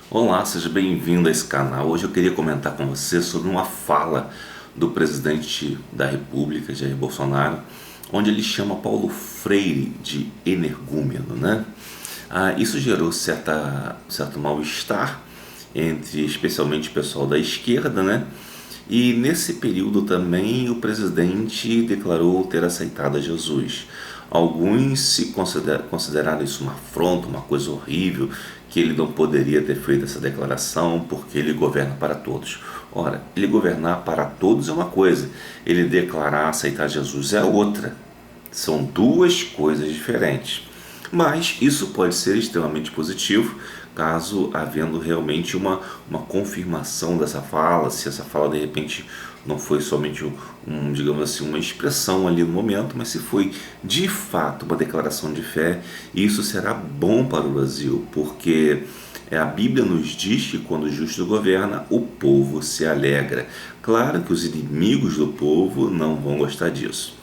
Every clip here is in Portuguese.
Olá, seja bem-vindo a esse canal. Hoje eu queria comentar com você sobre uma fala do presidente da República, Jair Bolsonaro, onde ele chama Paulo Freire de energúmeno, né? Isso gerou certo mal-estar entre especialmente o pessoal da esquerda, né? E nesse período também o presidente declarou ter aceitado a Jesus. Alguns consideraram isso uma afronta, uma coisa horrível, que ele não poderia ter feito essa declaração porque ele governa para todos. Ora, ele governar para todos é uma coisa, ele declarar aceitar Jesus é outra. São duas coisas diferentes. Mas isso pode ser extremamente positivo caso havendo realmente uma confirmação dessa fala, se essa fala de repente não foi somente digamos assim, uma expressão ali no momento, mas se foi de fato uma declaração de fé, isso será bom para o Brasil, porque a Bíblia nos diz que quando o justo governa, o povo se alegra. Claro que os inimigos do povo não vão gostar disso.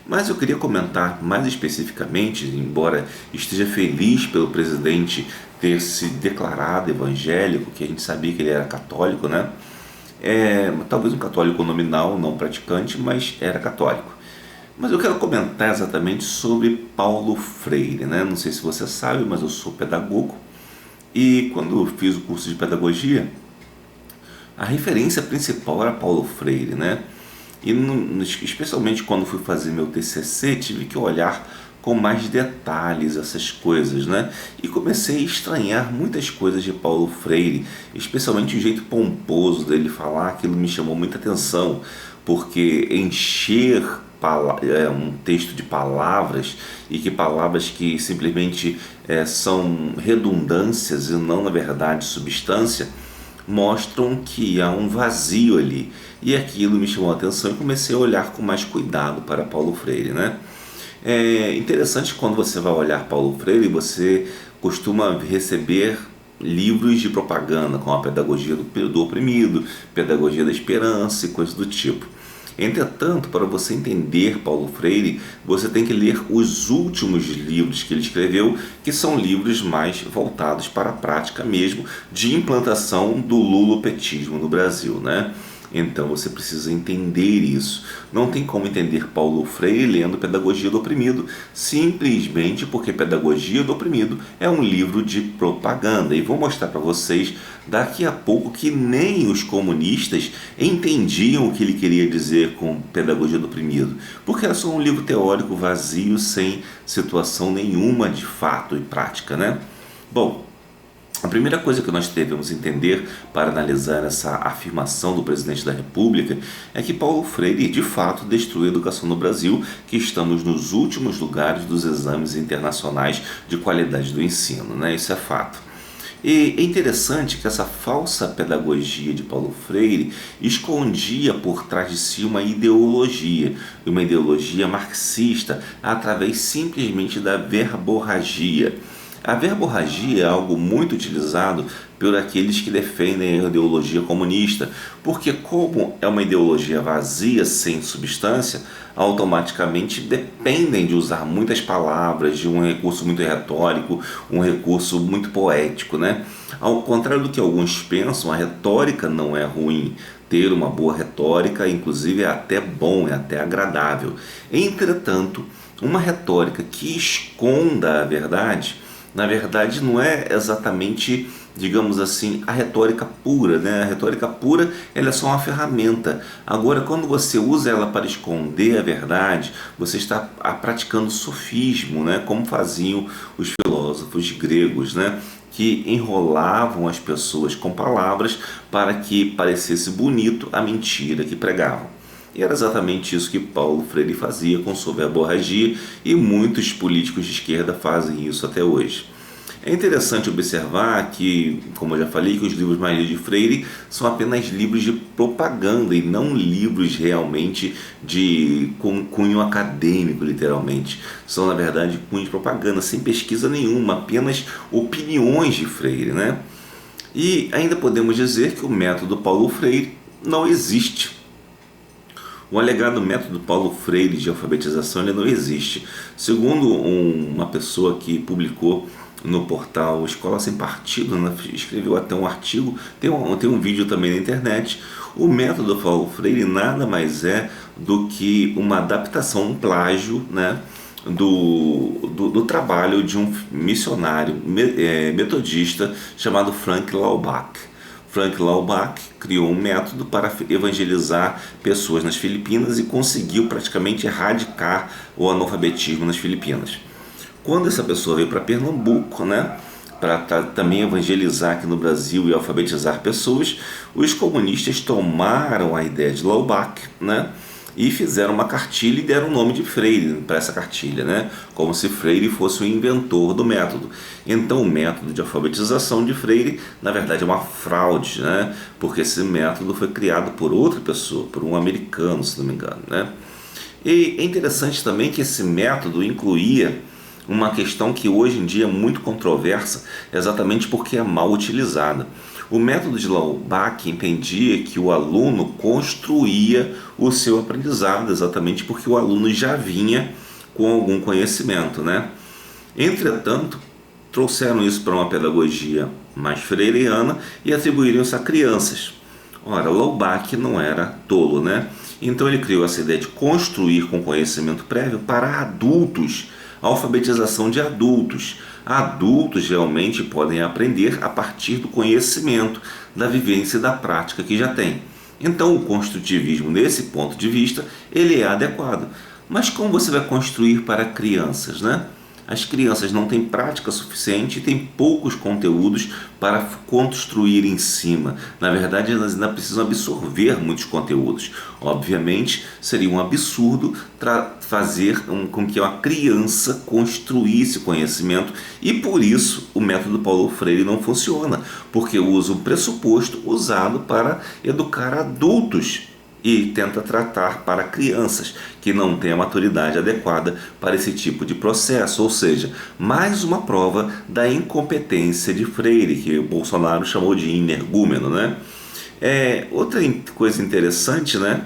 Mas eu queria comentar mais especificamente, embora esteja feliz pelo presidente ter se declarado evangélico, que a gente sabia que ele era católico, né? Talvez um católico nominal, não praticante, mas era católico. Mas eu quero comentar exatamente sobre Paulo Freire, né? Não sei se você sabe, mas eu sou pedagogo e quando fiz o curso de pedagogia, a referência principal era Paulo Freire, né? E especialmente quando fui fazer meu TCC, tive que olhar com mais detalhes essas coisas, né? E comecei a estranhar muitas coisas de Paulo Freire, especialmente o jeito pomposo dele falar, aquilo me chamou muita atenção, porque encher um texto de palavras e que palavras que simplesmente são redundâncias e não na verdade substância, mostram que há um vazio ali. E aquilo me chamou a atenção e comecei a olhar com mais cuidado para Paulo Freire, né? É interessante que quando você vai olhar Paulo Freire, você costuma receber livros de propaganda, como a Pedagogia do Oprimido, Pedagogia da Esperança e coisas do tipo. Entretanto, para você entender Paulo Freire, você tem que ler os últimos livros que ele escreveu, que são livros mais voltados para a prática mesmo de implantação do lulopetismo no Brasil, né? Então você precisa entender isso. Não tem como entender Paulo Freire lendo Pedagogia do Oprimido, simplesmente porque Pedagogia do Oprimido é um livro de propaganda. E vou mostrar para vocês daqui a pouco que nem os comunistas entendiam o que ele queria dizer com Pedagogia do Oprimido, porque era só um livro teórico vazio, sem situação nenhuma de fato e prática, né? Bom, a primeira coisa que nós devemos entender para analisar essa afirmação do presidente da República é que Paulo Freire de fato destruiu a educação no Brasil, que estamos nos últimos lugares dos exames internacionais de qualidade do ensino, né? Isso é fato. E é interessante que essa falsa pedagogia de Paulo Freire escondia por trás de si uma ideologia marxista, através simplesmente da verborragia. A verborragia é algo muito utilizado por aqueles que defendem a ideologia comunista, porque como é uma ideologia vazia, sem substância, automaticamente dependem de usar muitas palavras, de um recurso muito retórico, um recurso muito poético, né? Ao contrário do que alguns pensam, a retórica não é ruim. Ter uma boa retórica, inclusive, é até bom, é até agradável. Entretanto, uma retórica que esconda a verdade, na verdade não é exatamente, digamos assim, a retórica pura, né? A retórica pura, ela é só uma ferramenta. Agora, quando você usa ela para esconder a verdade, você está praticando sofismo, né? Como faziam os filósofos gregos, né? Que enrolavam as pessoas com palavras para que parecesse bonito a mentira que pregavam. E era exatamente isso que Paulo Freire fazia com sua verborragia, e muitos políticos de esquerda fazem isso até hoje. É interessante observar que, como eu já falei, que os livros mais lidos de Freire são apenas livros de propaganda e não livros realmente de cunho acadêmico, literalmente. São, na verdade, cunho de propaganda, sem pesquisa nenhuma, apenas opiniões de Freire, né? E ainda podemos dizer que o método Paulo Freire não existe. O alegado método Paulo Freire de alfabetização, ele não existe. Segundo uma pessoa que publicou no portal Escola Sem Partido, né? Escreveu até um artigo, tem um vídeo também na internet. O método Paulo Freire nada mais é do que uma adaptação, um plágio, né? do trabalho de um missionário metodista chamado Frank Laubach. Frank Laubach criou um método para evangelizar pessoas nas Filipinas e conseguiu praticamente erradicar o analfabetismo nas Filipinas. Quando essa pessoa veio para Pernambuco, né, para também evangelizar aqui no Brasil e alfabetizar pessoas, os comunistas tomaram a ideia de Laubach, né, e fizeram uma cartilha e deram o nome de Freire para essa cartilha, né? Como se Freire fosse o inventor do método. Então o método de alfabetização de Freire, na verdade, é uma fraude, né? Porque esse método foi criado por outra pessoa, por um americano, se não me engano, né? E é interessante também que esse método incluía uma questão que hoje em dia é muito controversa, exatamente porque é mal utilizada. O método de Laubach entendia que o aluno construía o seu aprendizado, exatamente porque o aluno já vinha com algum conhecimento, né? Entretanto, trouxeram isso para uma pedagogia mais freiriana e atribuíram isso a crianças. Ora, Laubach não era tolo, né? Então ele criou essa ideia de construir com conhecimento prévio para adultos, a alfabetização de adultos. Adultos realmente podem aprender a partir do conhecimento, da vivência e da prática que já tem. Então o construtivismo, nesse ponto de vista, ele é adequado. Mas como você vai construir para crianças, né? As crianças não têm prática suficiente e têm poucos conteúdos para construir em cima. Na verdade, elas ainda precisam absorver muitos conteúdos. Obviamente, seria um absurdo fazer com que uma criança construísse conhecimento e, por isso, o método Paulo Freire não funciona, porque usa um pressuposto usado para educar adultos e tenta tratar para crianças que não têm a maturidade adequada para esse tipo de processo, ou seja, mais uma prova da incompetência de Freire, que o Bolsonaro chamou de energúmeno, né? Outra coisa interessante, né,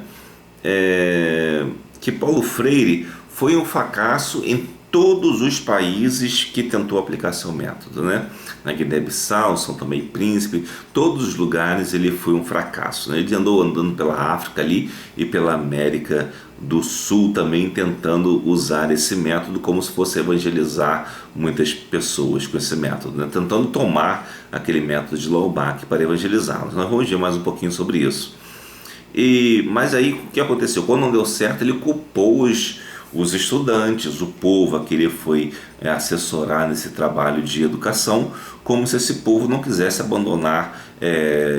que Paulo Freire foi um fracasso em todos os países que tentou aplicar seu método, né? Na Guiné-Bissau, São Tomé e Príncipe, todos os lugares ele foi um fracasso, né? Ele andando pela África ali e pela América do Sul também tentando usar esse método como se fosse evangelizar muitas pessoas com esse método, né? Tentando tomar aquele método de Laubach para evangelizá-los. Nós vamos ver mais um pouquinho sobre isso. Mas aí o que aconteceu? Quando não deu certo, ele culpou os estudantes, o povo a que ele foi assessorar nesse trabalho de educação, como se esse povo não quisesse abandonar,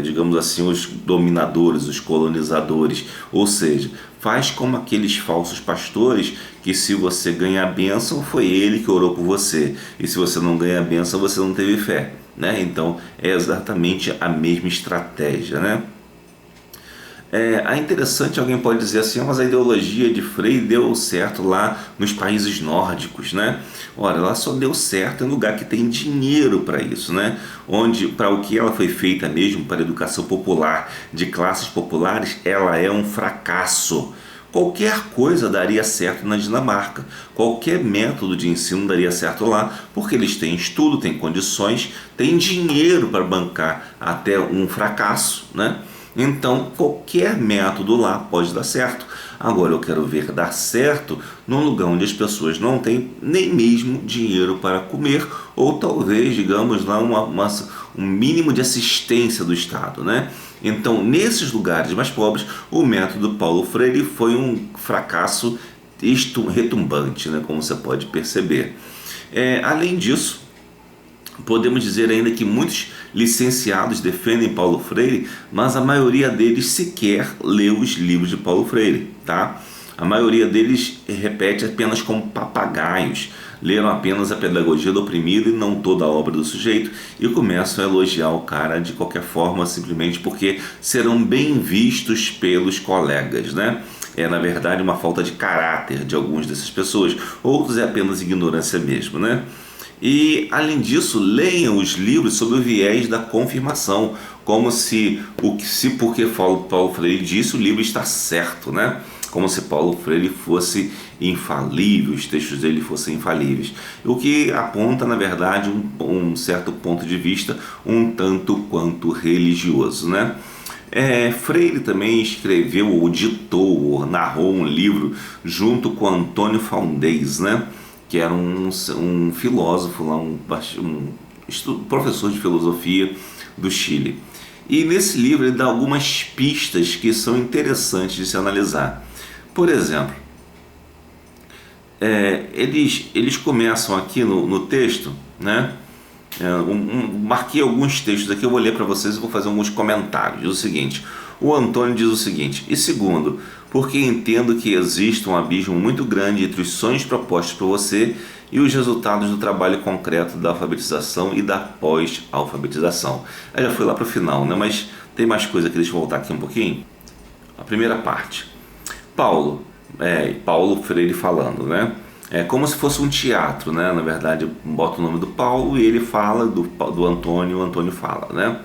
digamos assim, os dominadores, os colonizadores. Ou seja, faz como aqueles falsos pastores que, se você ganha a bênção, foi ele que orou por você, e se você não ganha a bênção, você não teve fé, né? Então é exatamente a mesma estratégia, né? É interessante, alguém pode dizer assim, mas a ideologia de Freire deu certo lá nos países nórdicos, né? Ora, ela só deu certo em lugar que tem dinheiro para isso, né? Onde, para o que ela foi feita mesmo, para a educação popular, de classes populares, ela é um fracasso. Qualquer coisa daria certo na Dinamarca, qualquer método de ensino daria certo lá, porque eles têm estudo, têm condições, têm dinheiro para bancar até um fracasso, né? Então, qualquer método lá pode dar certo. Agora, eu quero ver dar certo num lugar onde as pessoas não têm nem mesmo dinheiro para comer, ou talvez, digamos lá, um mínimo de assistência do Estado, né? Então, nesses lugares mais pobres, o método Paulo Freire foi um fracasso retumbante, né? Como você pode perceber. Além disso, podemos dizer ainda que muitos licenciados defendem Paulo Freire, mas a maioria deles sequer leu os livros de Paulo Freire, tá? A maioria deles repete apenas como papagaios, leram apenas a Pedagogia do Oprimido e não toda a obra do sujeito, e começam a elogiar o cara de qualquer forma, simplesmente porque serão bem vistos pelos colegas, né? É, na verdade, uma falta de caráter de algumas dessas pessoas, outros é apenas ignorância mesmo, né? E, além disso, leiam os livros sobre o viés da confirmação, como se porque Paulo Freire disse, o livro está certo, né? como se Paulo Freire fosse infalível, os textos dele fossem infalíveis, o que aponta, na verdade, um certo ponto de vista um tanto quanto religioso, né? Freire também escreveu, ou ditou, ou narrou um livro junto com Antônio Faundez, né? Que era um filósofo, lá, professor de filosofia do Chile. E nesse livro ele dá algumas pistas que são interessantes de se analisar. Por exemplo, eles começam aqui no texto, né? Marquei alguns textos aqui, eu vou ler para vocês e vou fazer alguns comentários. Diz o seguinte: o Antônio diz o seguinte: e segundo, porque entendo que existe um abismo muito grande entre os sonhos propostos por você e os resultados do trabalho concreto da alfabetização e da pós-alfabetização. Aí já fui lá para o final, né? Mas tem mais coisa aqui, deixa eu voltar aqui um pouquinho. A primeira parte. Paulo Freire falando, né? É como se fosse um teatro, né? Na verdade, bota o nome do Paulo e ele fala do Antônio, o Antônio fala, né?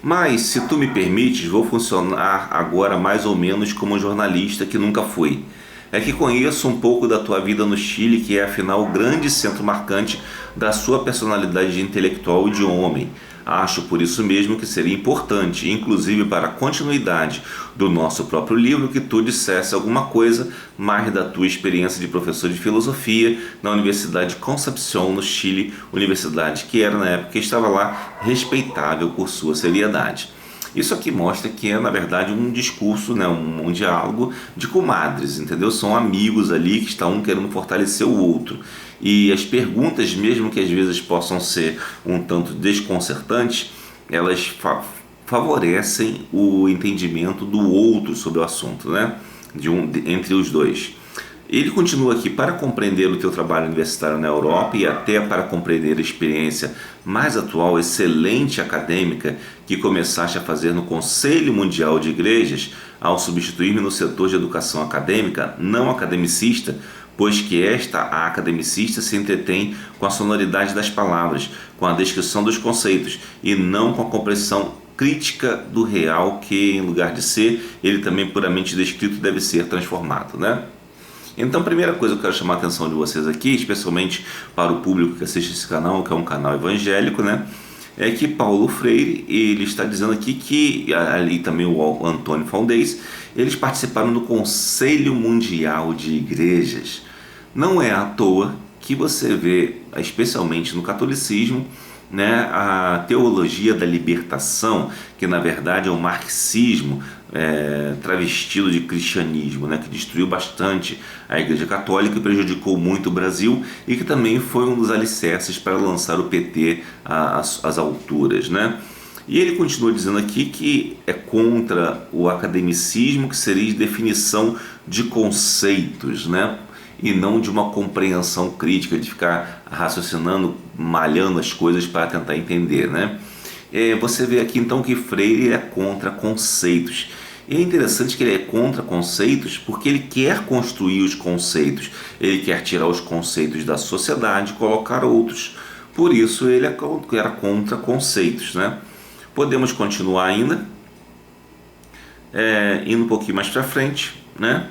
Mas, se tu me permites, vou funcionar agora mais ou menos como um jornalista que nunca fui. É que conheço um pouco da tua vida no Chile, que é afinal o grande centro marcante da sua personalidade de intelectual e de homem. Acho por isso mesmo que seria importante, inclusive para a continuidade do nosso próprio livro, que tu dissesse alguma coisa mais da tua experiência de professor de filosofia na Universidade de Concepción, no Chile, universidade que era na época que estava lá respeitável por sua seriedade. Isso aqui mostra que é, na verdade, um discurso, né, um diálogo de comadres, entendeu? São amigos ali que estão um querendo fortalecer o outro. E as perguntas, mesmo que às vezes possam ser um tanto desconcertantes, elas favorecem o entendimento do outro sobre o assunto, né? Entre os dois. Ele continua aqui: para compreender o teu trabalho universitário na Europa e até para compreender a experiência mais atual, excelente acadêmica que começaste a fazer no Conselho Mundial de Igrejas, ao substituir-me no setor de educação acadêmica, não academicista, pois que a academicista se entretém com a sonoridade das palavras, com a descrição dos conceitos e não com a compreensão crítica do real, que em lugar de ser, ele também puramente descrito deve ser transformado, né? Então, a primeira coisa que eu quero chamar a atenção de vocês aqui, especialmente para o público que assiste esse canal, que é um canal evangélico, né? É que Paulo Freire, ele está dizendo aqui que, ali também o Antônio Faundez, eles participaram do Conselho Mundial de Igrejas. Não é à toa que você vê, especialmente no catolicismo, né, a teologia da libertação, que na verdade é o marxismo travestido de cristianismo, né, que destruiu bastante a Igreja Católica e prejudicou muito o Brasil, e que também foi um dos alicerces para lançar o PT às alturas, né? E ele continua dizendo aqui que é contra o academicismo, que seria de definição de conceitos, né? E não de uma compreensão crítica, de ficar raciocinando, malhando as coisas para tentar entender, né? Você vê aqui então que Freire é contra conceitos. E é interessante que ele é contra conceitos porque ele quer construir os conceitos, ele quer tirar os conceitos da sociedade e colocar outros. Por isso ele era contra conceitos, né? Podemos continuar ainda, indo um pouquinho mais para frente, né?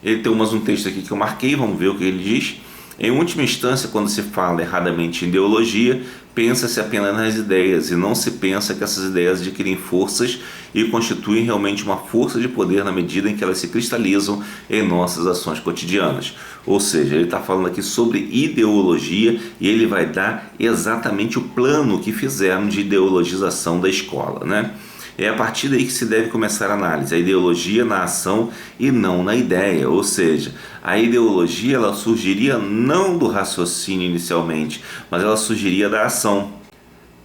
Ele tem um texto aqui que eu marquei, vamos ver o que ele diz. Em última instância, quando se fala erradamente em ideologia, pensa-se apenas nas ideias e não se pensa que essas ideias adquirem forças e constituem realmente uma força de poder na medida em que elas se cristalizam em nossas ações cotidianas. Ou seja, ele está falando aqui sobre ideologia e ele vai dar exatamente o plano que fizeram de ideologização da escola, né? É a partir daí que se deve começar a análise, a ideologia na ação e não na ideia, ou seja, a ideologia ela surgiria não do raciocínio inicialmente, mas ela surgiria da ação.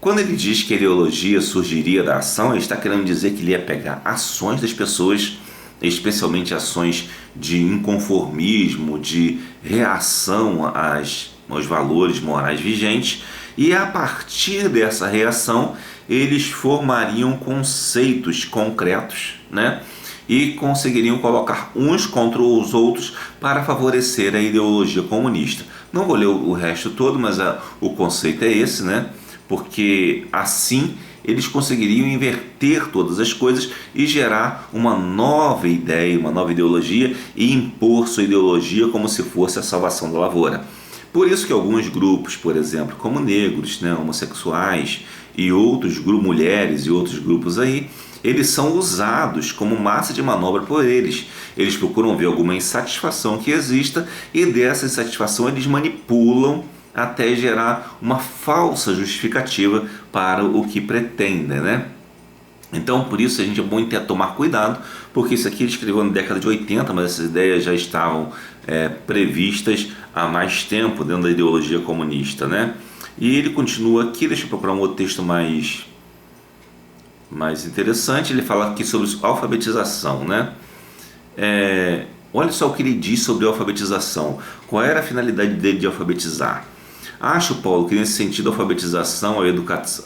Quando ele diz que a ideologia surgiria da ação, ele está querendo dizer que ele ia pegar ações das pessoas, especialmente ações de inconformismo, de reação aos valores morais vigentes, e a partir dessa reação eles formariam conceitos concretos, né? E conseguiriam colocar uns contra os outros para favorecer a ideologia comunista. Não vou ler o resto todo, mas o conceito é esse, né? Porque assim eles conseguiriam inverter todas as coisas e gerar uma nova ideia, uma nova ideologia e impor sua ideologia como se fosse a salvação da lavoura. Por isso que alguns grupos, por exemplo, como negros, né, homossexuais e outros grupos, mulheres e outros grupos aí, eles são usados como massa de manobra por eles. Eles procuram ver alguma insatisfação que exista e dessa insatisfação eles manipulam até gerar uma falsa justificativa para o que pretendem, né? Então, por isso a gente é bom tomar cuidado, porque isso aqui ele escreveu na década de 80, mas essas ideias já estavam previstas há mais tempo dentro da ideologia comunista, né? E ele continua aqui, deixa eu procurar um outro texto mais interessante. Ele fala aqui sobre alfabetização, né? Olha só o que ele diz sobre alfabetização. Qual era a finalidade dele de alfabetizar? Acho, Paulo, que nesse sentido a alfabetização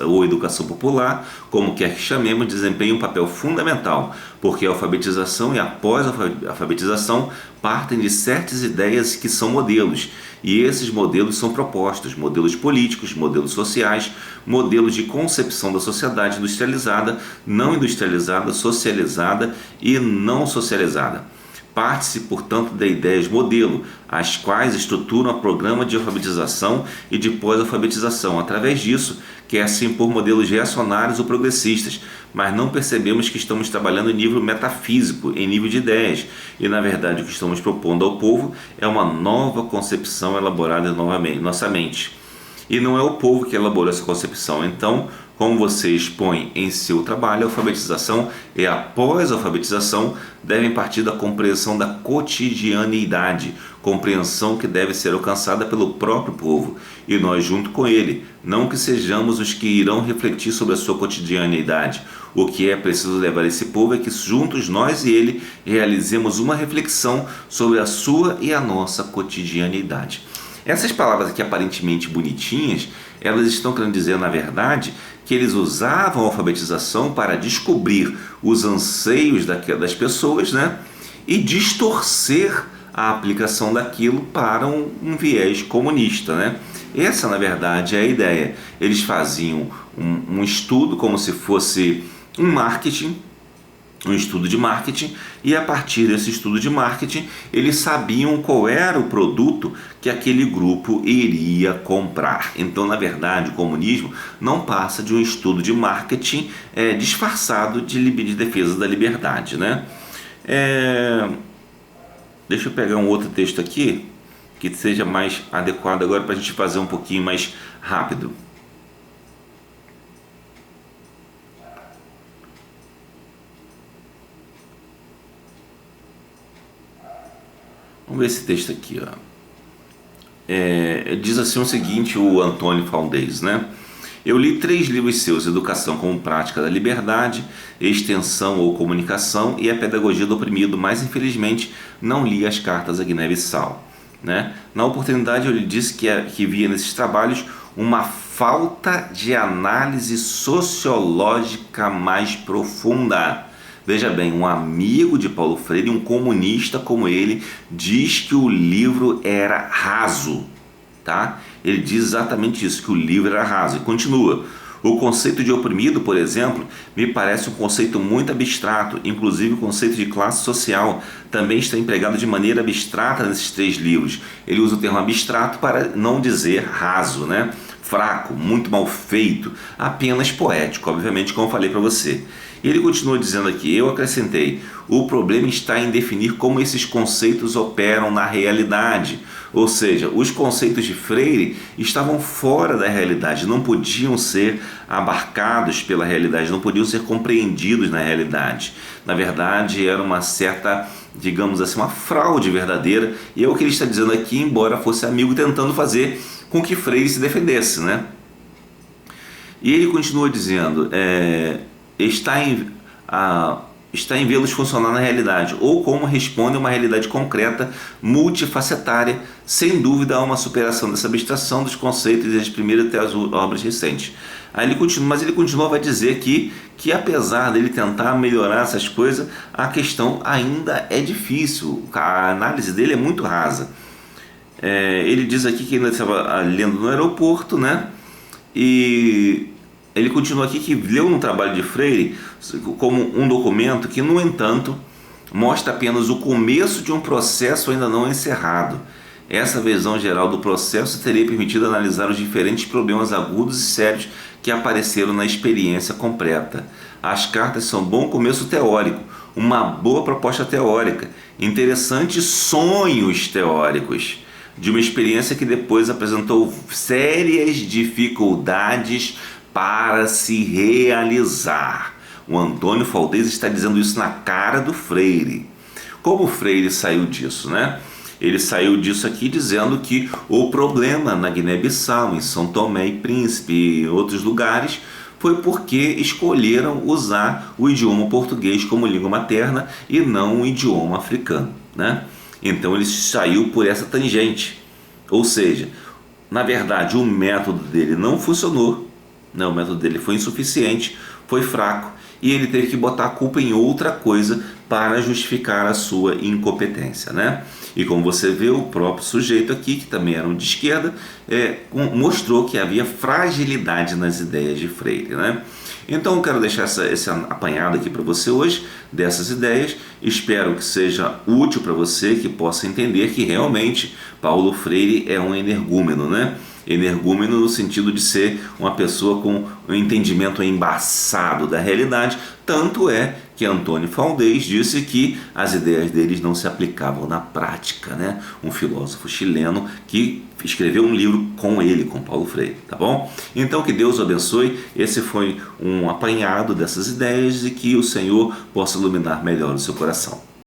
ou educação popular, como quer que chamemos, desempenha um papel fundamental, porque a alfabetização e após a alfabetização partem de certas ideias que são modelos, e esses modelos são propostos, modelos políticos, modelos sociais, modelos de concepção da sociedade industrializada, não industrializada, socializada e não socializada. Parte-se, portanto, de ideias modelo, as quais estruturam o programa de alfabetização e de pós-alfabetização. Através disso, quer-se impor modelos reacionários ou progressistas, mas não percebemos que estamos trabalhando em nível metafísico, em nível de ideias, e na verdade o que estamos propondo ao povo é uma nova concepção elaborada novamente em nossa mente. E não é o povo que elaborou essa concepção. Então, como você expõe em seu trabalho, a alfabetização e a pós-alfabetização devem partir da compreensão da cotidianeidade, compreensão que deve ser alcançada pelo próprio povo, e nós junto com ele, não que sejamos os que irão refletir sobre a sua cotidianeidade. O que é preciso levar esse povo é que juntos nós e ele realizemos uma reflexão sobre a sua e a nossa cotidianeidade. Essas palavras aqui aparentemente bonitinhas, elas estão querendo dizer, na verdade, que eles usavam a alfabetização para descobrir os anseios das pessoas, né? E distorcer a aplicação daquilo para um viés comunista, né? Essa, na verdade, é a ideia. Eles faziam um estudo como se fosse um estudo de marketing, e a partir desse estudo de marketing eles sabiam qual era o produto que aquele grupo iria comprar. Então, na verdade, o comunismo não passa de um estudo de marketing disfarçado de defesa da liberdade, né? Deixa eu pegar um outro texto aqui que seja mais adequado agora para a gente fazer um pouquinho mais rápido. Vamos ver esse texto aqui, ó. Diz assim o seguinte, o Antônio Faundez, né? Eu li 3 livros seus, Educação como Prática da Liberdade, Extensão ou Comunicação e A Pedagogia do Oprimido, mas infelizmente não li as cartas a Guiné-Bissau, né? Na oportunidade eu lhe disse que via nesses trabalhos uma falta de análise sociológica mais profunda. Veja bem, um amigo de Paulo Freire, um comunista como ele, diz que o livro era raso, tá? Ele diz exatamente isso, que o livro era raso. E continua. O conceito de oprimido, por exemplo, me parece um conceito muito abstrato. Inclusive o conceito de classe social também está empregado de maneira abstrata nesses 3 livros. Ele usa o termo abstrato para não dizer raso, né? Fraco, muito mal feito, apenas poético, obviamente, como eu falei para você. E ele continua dizendo aqui, eu acrescentei, o problema está em definir como esses conceitos operam na realidade. Ou seja, os conceitos de Freire estavam fora da realidade, não podiam ser abarcados pela realidade, não podiam ser compreendidos na realidade. Na verdade, era uma certa, digamos assim, uma fraude verdadeira, e é o que ele está dizendo aqui, embora fosse amigo tentando fazer com que Freire se defendesse, né? E ele continua dizendo, está em vê-los funcionar na realidade, ou como responde a uma realidade concreta, multifacetária. Sem dúvida há uma superação dessa abstração dos conceitos desde as primeiras até as obras recentes. Aí ele continua, vai dizer que apesar dele tentar melhorar essas coisas, a questão ainda é difícil, a análise dele é muito rasa. Ele diz aqui que ele estava lendo no aeroporto, né? E ele continua aqui que leu no trabalho de Freire como um documento que, no entanto, mostra apenas o começo de um processo ainda não encerrado. Essa visão geral do processo teria permitido analisar os diferentes problemas agudos e sérios que apareceram na experiência completa. As cartas são um bom começo teórico, uma boa proposta teórica, interessantes sonhos teóricos, de uma experiência que depois apresentou sérias dificuldades para se realizar. O Antônio Faldez está dizendo isso na cara do Freire. Como o Freire saiu disso, né? Ele saiu disso aqui dizendo que o problema na Guiné-Bissau, em São Tomé e Príncipe e em outros lugares, foi porque escolheram usar o idioma português como língua materna e não o idioma africano, né? Então ele saiu por essa tangente. Ou seja, na verdade o método dele não funcionou, né? O método dele foi insuficiente, foi fraco, e ele teve que botar a culpa em outra coisa para justificar a sua incompetência, né? E como você vê, o próprio sujeito aqui, que também era um de esquerda, mostrou que havia fragilidade nas ideias de Freire, né? Então eu quero deixar esse apanhado aqui para você hoje, dessas ideias. Espero que seja útil para você, que possa entender que realmente Paulo Freire é um energúmeno, né? Energúmeno no sentido de ser uma pessoa com um entendimento embaçado da realidade. Tanto é que Antônio Faldez disse que as ideias deles não se aplicavam na prática, né? Um filósofo chileno que escreveu um livro com ele, com Paulo Freire, tá bom? Então que Deus o abençoe. Esse foi um apanhado dessas ideias e que o Senhor possa iluminar melhor o seu coração.